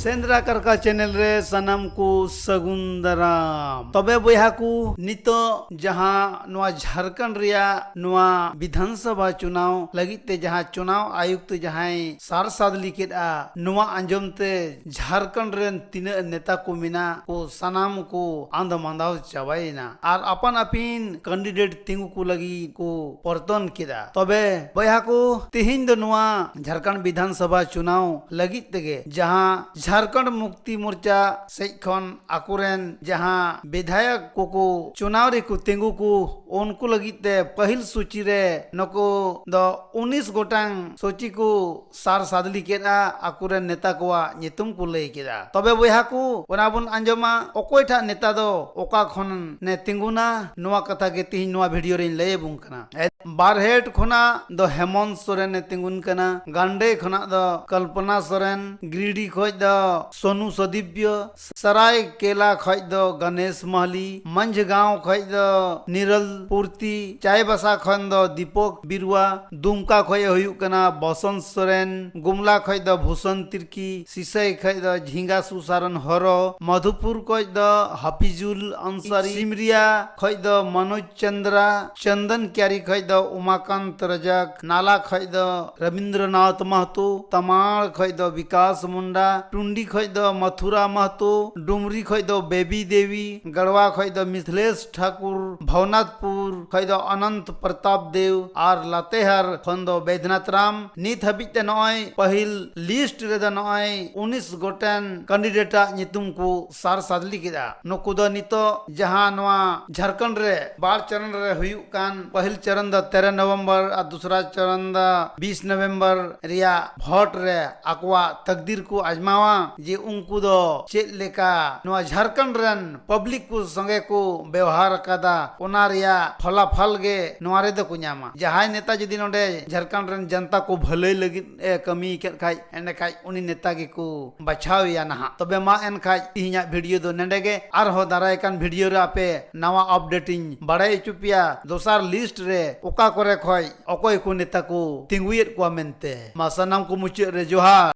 सेंद्रा करका channel रे सनम को सगुन दाराम तबे बया को नितो जहां नवा झारखंड रिया नवा विधानसभा चुनाव लगिते जहां चुनाव आयुक्त जहां सार सादली केदा नवा अंजमते झारखंड रेन तीना नेता को मिना को सनाम को आंध मांदाव चावाइना और अपन अपिन कैंडिडेट तिंगु को लगी को परतन केदा तबे बया को तिहिन दो नवा झारखंड विधानसभा चुनाव लगित तेगे जहां झारखंड मुक्ति मोर्चा सेखन आकुरेन जहां विधायक को चुनाव रे को तेंगु को उनको लगिते पहिल सूची रे नको द 19 गोटांग सूची को सार सादली केदा आकुरेन नेता कोआ नितुम को लई केदा तबे बया को ओनाबुन अंजमा ओकोयठा नेता दो ओका खन ने तिंगुना नोआ कथा के तिहि नोआ वीडियो रे लय बुं कना बारहेट खना द हेमंत सोरेन ने तिंगुन कना गांडे खना द कल्पना सोरेन गिरिडी खोज द सोनू सदीव्य सराय केला खोज द गणेश महली मंझगांव खोज द निरल पूर्ति चायबसा खन द दीपक बिरुआ दुमका खोज हुयु कना बसंत सोरेन गुमला खोज द भूषण तिर्की सिसई खोज द झिंगा सुसारन हरो मधुपुर खोज द हफिजुल अंसारी सिमरिया खोज द मनोज चंद्रा चंदन क्यारी खोज द उमाकांत रजक नाला खोज द रविंद्रनाथ महतो तमाड़ खोज द विकास मुंडा टुंडी खोज द मथुरा महतो डुमरी खोज द बेबी देवी गढ़वा खोज द मिथिलेश ठाकुर भवनाथपुर खोज द अनंत प्रताप देव और लातेहार खन द बैद्यनाथ राम नित हबिते नय पहिल लिस्ट रे द नय 19 गोटेन कैंडिडेटा नितुम को सार सादली केदा नुकु द नितो जहां नवा झारखंड रे बार चरण रे हुयु कान पहिल चरण द 13 नवंबर और दूसरा चरण द 20 नवंबर रिया भोट रे अकवा तकदीर को आजमावा जे उनको दो चेक लेका नवा झारखंड रन पब्लिक को संगे को व्यवहार कदा ओना रिया फलाफल गे नवा रे द कु냐मा जहां नेता जदि नोडे झारखंड रन जनता को भले लगी कमी के खाय एने खाय उनी नेता गे को बचाव या नहा तबे मा एन खाय इहिया वीडियो दो नेडेगे आर हो दाराय कान वीडियो रे आपे नवा अपडेटिंग बड़ाई चुपिया दोसार लिस्ट रे ओका करे खय अकोय को नेता को तिंगुयेत को मेनते मा सनम को मुचे रे जोहार।